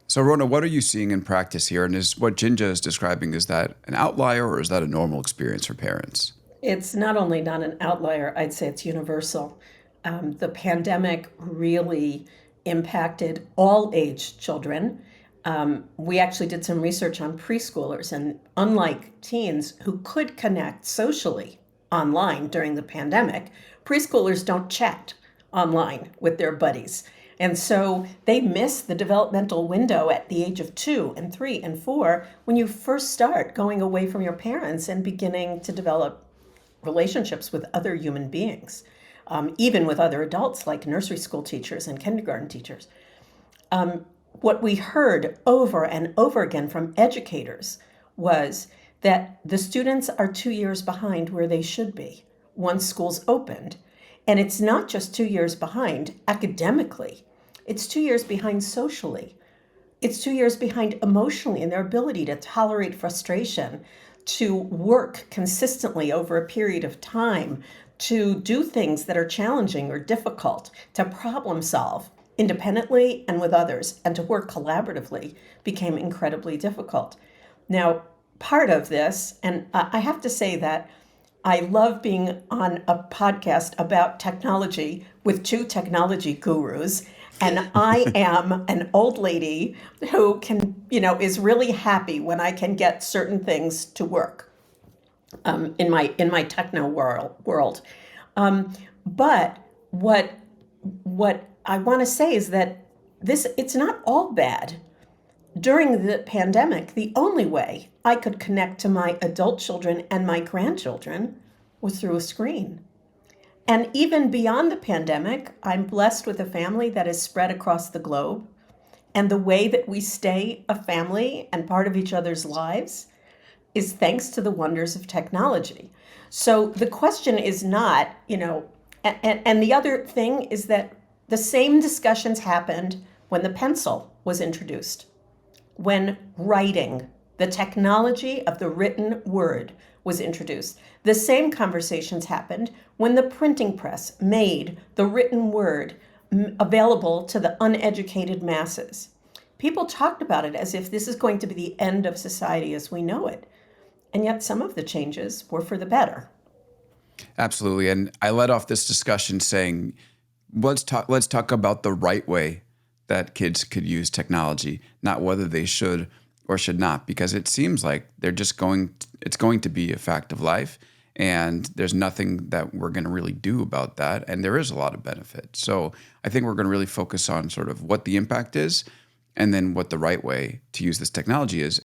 So, Rona, what are you seeing in practice here? And is what Jinja is describing, is that an outlier or is that a normal experience for parents? It's not only not an outlier, I'd say it's universal. The pandemic really impacted all age children. We actually did some research on preschoolers, and unlike teens who could connect socially online during the pandemic, preschoolers don't chat online with their buddies. And so they miss the developmental window at the age of 2 and 3 and 4 when you first start going away from your parents and beginning to develop relationships with other human beings, even with other adults like nursery school teachers and kindergarten teachers. What we heard over and over again from educators was that the students are 2 years behind where they should be once schools opened. And it's not just 2 years behind academically, it's 2 years behind socially. It's 2 years behind emotionally in their ability to tolerate frustration, to work consistently over a period of time, to do things that are challenging or difficult, to problem solve independently and with others, and to work collaboratively became incredibly difficult. Now, part of this, and I have to say that I love being on a podcast about technology with two technology gurus. And I am an old lady who is really happy when I can get certain things to work in my techno world. But what I want to say is that it's not all bad. During the pandemic, the only way I could connect to my adult children and my grandchildren was through a screen. And even beyond the pandemic, I'm blessed with a family that is spread across the globe. And the way that we stay a family and part of each other's lives is thanks to the wonders of technology. So the question is not, and the other thing is that the same discussions happened when the pencil was introduced, when writing, the technology of the written word, was introduced. The same conversations happened when the printing press made the written word available to the uneducated masses. People talked about it as if this is going to be the end of society as we know it. And yet some of the changes were for the better. Absolutely. And I led off this discussion saying, let's talk about the right way that kids could use technology, not whether they should or should not, because it seems like it's going to be a fact of life, and there's nothing that we're going to really do about that. And there is a lot of benefit. So I think we're going to really focus on sort of what the impact is and then what the right way to use this technology is.